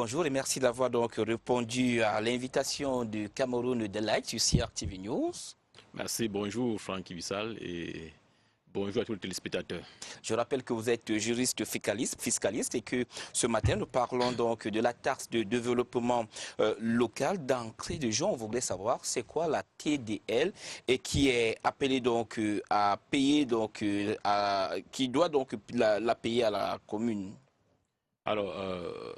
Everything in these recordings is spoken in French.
bonjour et merci d'avoir donc répondu à l'invitation du Cameroun de Light sur CRTV News. Merci, bonjour Franck Ibissal et bonjour à tous les téléspectateurs. Je rappelle que vous êtes juriste fiscaliste et que ce matin nous parlons donc de la taxe de développement local d'entrée de jeu. On voudrait savoir c'est quoi la TDL et qui est appelée donc à payer donc qui doit donc la payer à la commune. Alors,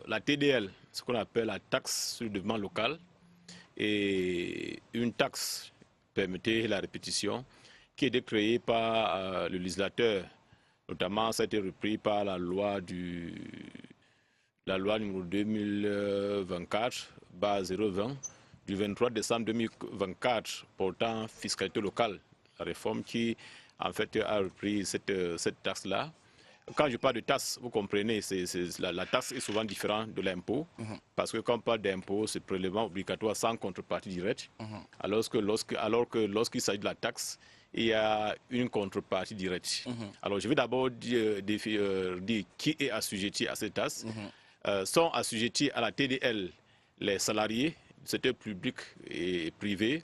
la TDL, ce qu'on appelle la taxe sur le développement local, est une taxe, permettez la répétition, qui a été créée par le législateur. Notamment, ça a été repris par la loi numéro 2024/020 du 23 décembre 2024 portant fiscalité locale. La réforme qui, en fait, a repris cette taxe-là. Quand je parle de taxe, vous comprenez, la taxe est souvent différente de l'impôt, parce que quand on parle d'impôt, c'est prélèvement obligatoire sans contrepartie directe, alors que lorsqu'il s'agit de la taxe, il y a une contrepartie directe. Alors je vais d'abord dire qui est assujetti à cette taxe. Sont assujettis à la TDL les salariés du secteur public et privé,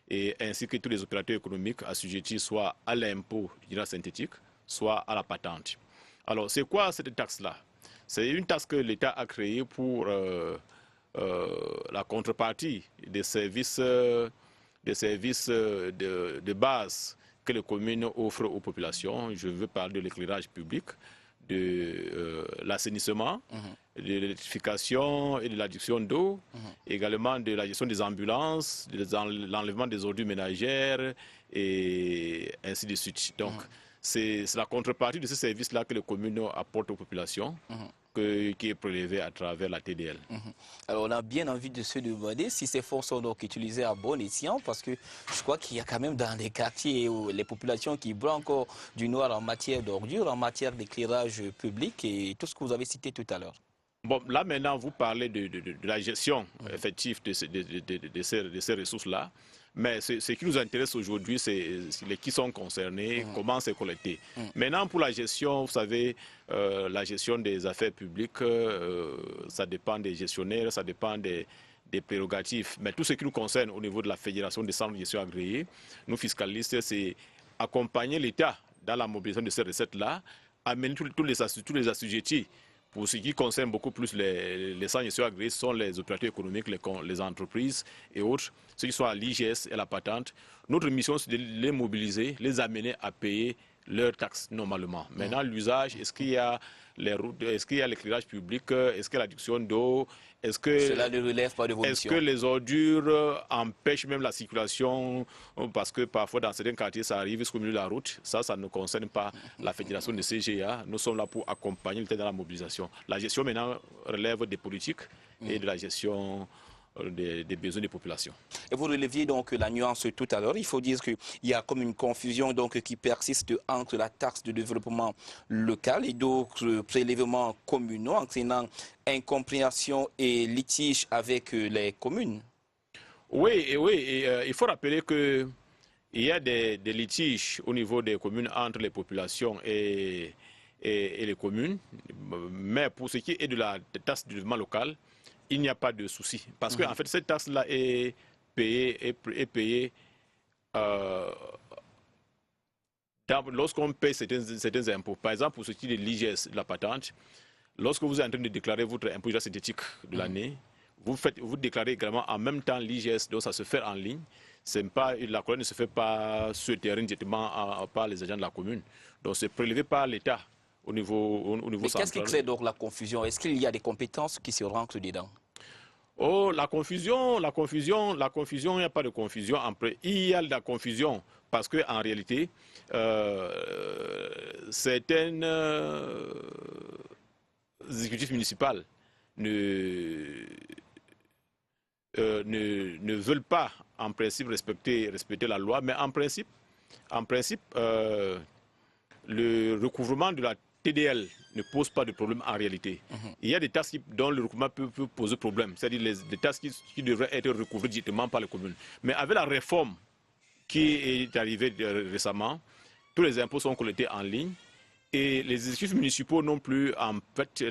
et ainsi que tous les opérateurs économiques assujettis soit à l'impôt synthétique, soit à la patente. Alors, c'est quoi cette taxe-là? C'est une taxe que l'État a créée pour la contrepartie des services de base que les communes offrent aux populations. Je veux parler de l'éclairage public, de l'assainissement, de l'électrification et de l'adduction d'eau, également de la gestion des ambulances, de l'enlèvement des ordures ménagères et ainsi de suite. Donc, c'est la contrepartie de ces services-là que les communes apportent aux populations qui est prélevée à travers la TDL. Alors on a bien envie de se demander si ces fonds sont donc utilisés à bon escient, parce que je crois qu'il y a quand même dans des quartiers où les populations qui brûlent encore du noir en matière d'ordures, en matière d'éclairage public et tout ce que vous avez cité tout à l'heure. Bon, là maintenant, vous parlez de la gestion effective de ces ressources-là. Mais ce qui nous intéresse aujourd'hui, c'est qui sont concernés, comment c'est collecté. Maintenant, pour la gestion, vous savez, la gestion des affaires publiques, ça dépend des gestionnaires, ça dépend des prérogatives. Mais tout ce qui nous concerne au niveau de la Fédération des centres de gestion agréés, nous fiscalistes, c'est accompagner l'État dans la mobilisation de ces recettes-là, amener tous les assujettis. Pour ce qui concerne beaucoup plus les centres de gestion agréés, ce sont les opérateurs économiques, les entreprises et autres, ceux qui sont à l'IGS et à la patente. Notre mission, c'est de les mobiliser, les amener à payer leurs taxes normalement. Maintenant, l'usage, est-ce qu'il y a les routes, est-ce qu'il y a l'éclairage public, est-ce qu'il y a l'adduction d'eau, cela ne relève pas de vos missions. Est-ce que les ordures empêchent même la circulation, parce que parfois dans certains quartiers ça arrive jusqu'au milieu de la route. Ça ne concerne pas la fédération de CGA. Nous sommes là pour accompagner l'État dans la mobilisation. La gestion maintenant relève des politiques et de la gestion des besoins des populations. Et vous releviez donc la nuance tout à l'heure. Il faut dire qu'il y a comme une confusion donc, qui persiste entre la taxe de développement local et d'autres prélèvements communaux, entraînant incompréhension et litige avec les communes. Oui, il faut rappeler qu'il y a des litiges au niveau des communes entre les populations et les communes, mais pour ce qui est de la taxe de développement local, il n'y a pas de souci. Parce que en fait, cette taxe-là est payée lorsqu'on paye certains impôts. Par exemple, pour ce qui est de l'IGS, de la patente, lorsque vous êtes en train de déclarer votre impôt synthétique de l'année, vous déclarez également en même temps l'IGS, donc ça se fait en ligne. La collecte ne se fait pas sur le terrain directement par les agents de la commune. Donc c'est prélevé par l'État au niveau central. Mais qu'est-ce qui crée donc la confusion? Est-ce qu'il y a des compétences qui se rentrent dedans? Oh, la confusion, il n'y a pas de confusion. Il y a de la confusion parce qu'en réalité, certaines exécutifs municipaux ne veulent pas, en principe, respecter la loi, mais en principe, le recouvrement de la TDL ne pose pas de problème en réalité. Il y a des taxes dont le recouvrement peut poser problème, c'est-à-dire des taxes qui devraient être recouvrées directement par les communes. Mais avec la réforme qui est arrivée récemment, tous les impôts sont collectés en ligne et les exécutifs municipaux non plus, en fait,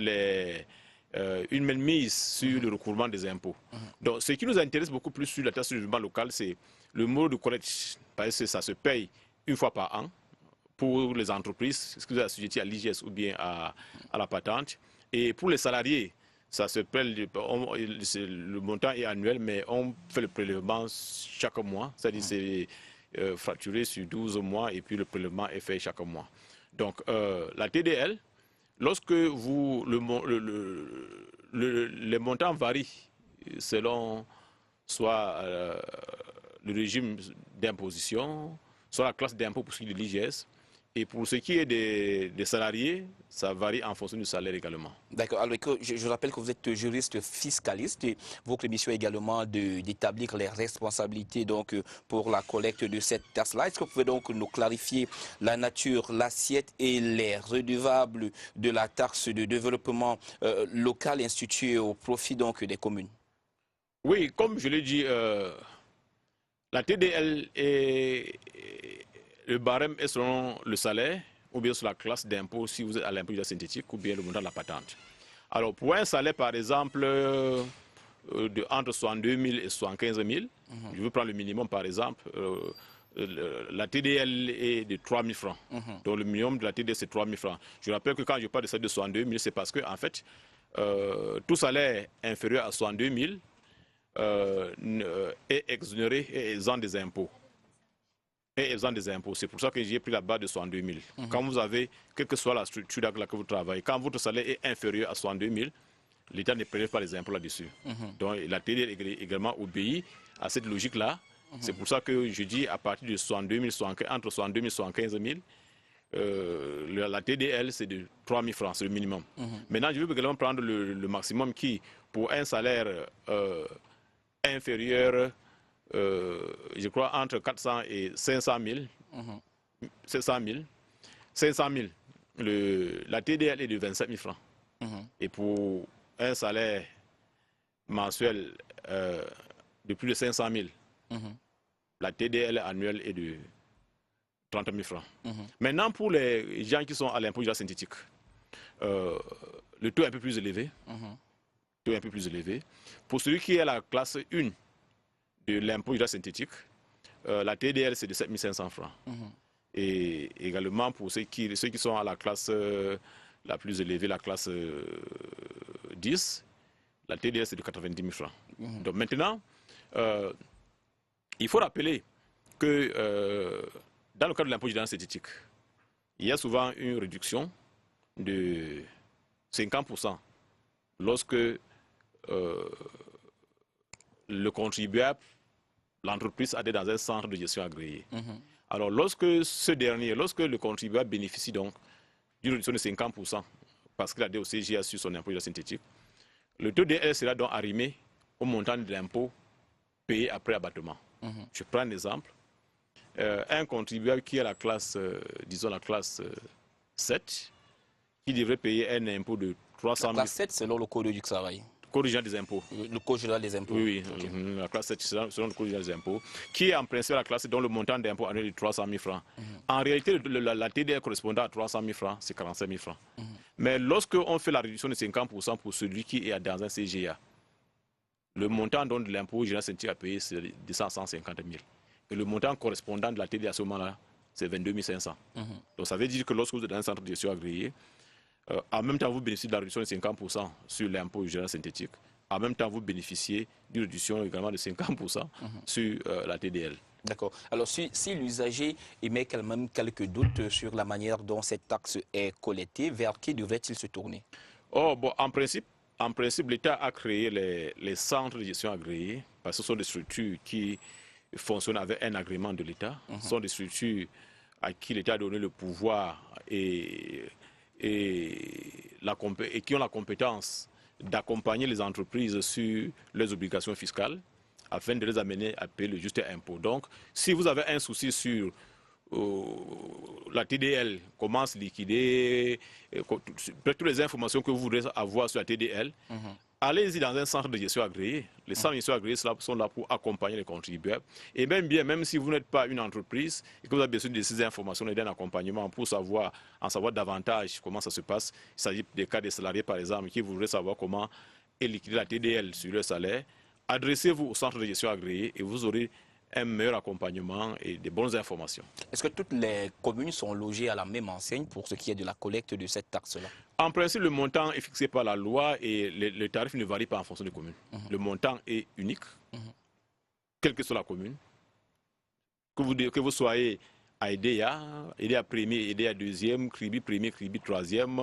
une mainmise sur le recouvrement des impôts. Donc, ce qui nous intéresse beaucoup plus sur la taxe sur le développement local, c'est le mode de collecte, parce que ça se paye une fois par an pour les entreprises, ce qui est assujetti à l'IGS ou bien à la patente. Et pour les salariés, ça se paye, le montant est annuel, mais on fait le prélèvement chaque mois, c'est-à-dire c'est fracturé sur 12 mois et puis le prélèvement est fait chaque mois. Donc, la TDL, lorsque les montants varient selon soit le régime d'imposition, soit la classe d'impôt pour ce qui est de l'IGS, et pour ce qui est des salariés, ça varie en fonction du salaire également. D'accord. Alors, je rappelle que vous êtes juriste fiscaliste et votre mission est également d'établir les responsabilités donc, pour la collecte de cette taxe-là. Est-ce que vous pouvez donc nous clarifier la nature, l'assiette et les redevables de la taxe de développement local instituée au profit donc, des communes? Oui, comme je l'ai dit, la TDL le barème est selon le salaire ou bien sur la classe d'impôt si vous êtes à l'impôt synthétique ou bien le montant de la patente. Alors pour un salaire par exemple entre 62 000 et 75 000, je veux prendre le minimum par exemple, la TDL est de 3 000 francs. Donc le minimum de la TDL c'est 3 000 francs. Je rappelle que quand je parle de salaire de 62 000, c'est parce que en fait, tout salaire inférieur à 62 000 est exonéré et exempt des impôts. C'est pour ça que j'ai pris la base de 62 000. Quand vous avez, quelle que soit la structure dans laquelle vous travaillez, quand votre salaire est inférieur à 62 000, l'État ne prélève pas les impôts là-dessus. Donc la TDL également obéit à cette logique-là. C'est pour ça que je dis à partir de 62 000, entre 62 000 et 75 000, la TDL c'est de 3 000 francs, c'est le minimum. Maintenant, je veux également prendre le maximum qui, pour un salaire inférieur, je crois entre 400 et 500 000, 500 000, la TDL est de 27 000 francs. Et pour un salaire mensuel de plus de 500 000, la TDL annuelle est de 30 000 francs. Maintenant, pour les gens qui sont à l'impôt synthétique, le taux est un peu plus élevé. Pour celui qui est à la classe 1 de l'impôt synthétique, la TDL c'est de 7 500 francs. Et également pour ceux qui sont à la classe la plus élevée, la classe 10, la TDL c'est de 90 000 francs. Donc maintenant, il faut rappeler que dans le cadre de l'impôt synthétique, il y a souvent une réduction de 50% lorsque le contribuable, l'entreprise adhère dans un centre de gestion agréé. Alors lorsque le contribuable bénéficie donc d'une réduction de 50% parce qu'il adhère au CGA sur son impôt synthétique, le taux DL sera donc arrimé au montant de l'impôt payé après abattement. Je prends un exemple. Un contribuable qui est à la classe, disons la classe 7, qui devrait payer un impôt de 300 000. La classe 7 selon le Code du travail. Code général des impôts. Le Code général des impôts. Oui, okay. La classe 7 selon le Code général des impôts, qui est en principe la classe dont le montant d'impôt annuel est de 300 000 francs. En réalité, la TDL correspondant à 300 000 francs, c'est 45 000 francs. Mais lorsqu'on fait la réduction de 50% pour celui qui est dans un CGA, le montant dont de l'impôt général synthétique à payer, c'est 150 000. Et le montant correspondant de la TDL à ce moment-là, c'est 22 500. Donc ça veut dire que lorsque vous êtes dans un centre de gestion agréé, en même temps vous bénéficiez de la réduction de 50% sur l'impôt général synthétique, en même temps vous bénéficiez d'une réduction également de 50% sur la TDL. D'accord. Alors si l'usager émet quand même quelques doutes sur la manière dont cette taxe est collectée, vers qui devrait-il se tourner? Oh, bon, en principe, l'État a créé les centres de gestion agréés, parce que ce sont des structures qui fonctionnent avec un agrément de l'État. Ce sont des structures à qui l'État a donné le pouvoir et qui ont la compétence d'accompagner les entreprises sur leurs obligations fiscales afin de les amener à payer le juste impôt. Donc, si vous avez un souci sur la TDL, comment se liquider, toutes les informations que vous voudrez avoir sur la TDL, allez-y dans un centre de gestion agréé. Les centres de gestion agréés sont là pour accompagner les contribuables. Et même si vous n'êtes pas une entreprise et que vous avez besoin de ces informations et d'un accompagnement pour en savoir davantage comment ça se passe, il s'agit des cas des salariés par exemple qui voudraient savoir comment est liquidée la TDL sur leur salaire, adressez-vous au centre de gestion agréé et vous aurez un meilleur accompagnement et des bonnes informations. Est-ce que toutes les communes sont logées à la même enseigne pour ce qui est de la collecte de cette taxe-là? En principe, le montant est fixé par la loi et le tarif ne varie pas en fonction des communes. Le montant est unique, quelle que soit la commune. Que vous soyez à EDEA premier, EDEA deuxième, Kribi premier, Kribi troisième,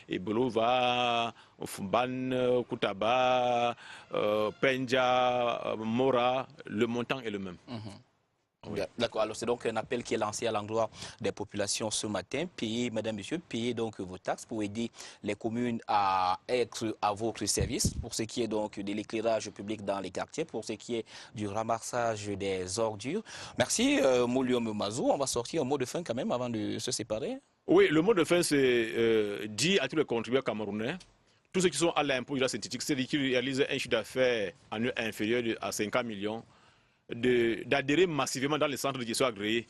Ebolova, Fumban, Koutaba, Penja, Mora, le montant est le même. Oui. D'accord, alors c'est donc un appel qui est lancé à l'endroit des populations ce matin. Payez, mesdames, messieurs, payez donc vos taxes pour aider les communes à être à votre service, pour ce qui est donc de l'éclairage public dans les quartiers, pour ce qui est du ramassage des ordures. Merci, Mouliom Mazou. On va sortir un mot de fin quand même avant de se séparer. Oui, le mot de fin, c'est dire à tous les contribuables camerounais, tous ceux qui sont à l'impôt synthétique, c'est-à-dire qui réalisent un chiffre d'affaires annuel inférieur à 50 millions, d'adhérer massivement dans les centres de gestion agréés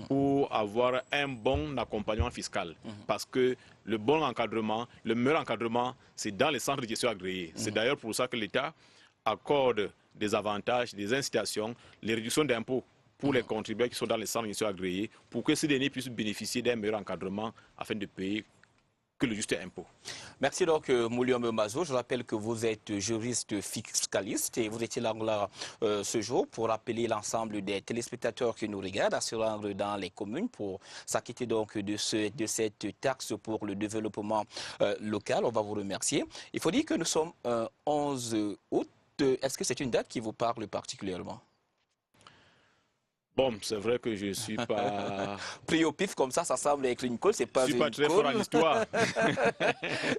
pour avoir un bon accompagnement fiscal. Parce que le bon encadrement, le meilleur encadrement, c'est dans les centres de gestion agréés. C'est d'ailleurs pour ça que l'État accorde des avantages, des incitations, les réductions d'impôts pour les contribuables qui sont dans les centres de gestion agréés, pour que ces derniers puissent bénéficier d'un meilleur encadrement afin de payer que le juste impôt. Merci donc Mouliom Mazou. Je rappelle que vous êtes juriste fiscaliste et vous étiez là ce jour pour appeler l'ensemble des téléspectateurs qui nous regardent à se rendre dans les communes pour s'acquitter donc de cette taxe pour le développement local. On va vous remercier. Il faut dire que nous sommes 11 août. Est-ce que c'est une date qui vous parle particulièrement? Bon, c'est vrai que je ne suis pas... Pris au pif comme ça semble être une colle, c'est pas une colle. Je ne suis pas très fort en histoire.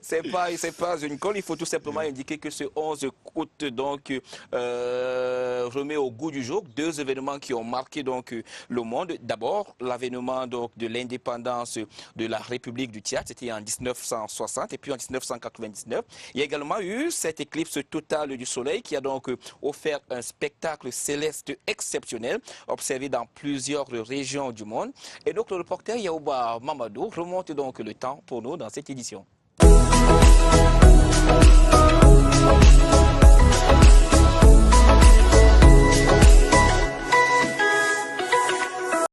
C'est pas une colle, il faut tout simplement indiquer que ce 11 août donc, remet au goût du jour deux événements qui ont marqué donc, le monde. D'abord, l'avènement de l'indépendance de la République du Tchad, c'était en 1960 et puis en 1999. Il y a également eu cette éclipse totale du soleil qui a donc offert un spectacle céleste exceptionnel, observé dans plusieurs régions du monde. Et donc le reporter Yaouba Mamadou remonte donc le temps pour nous dans cette édition.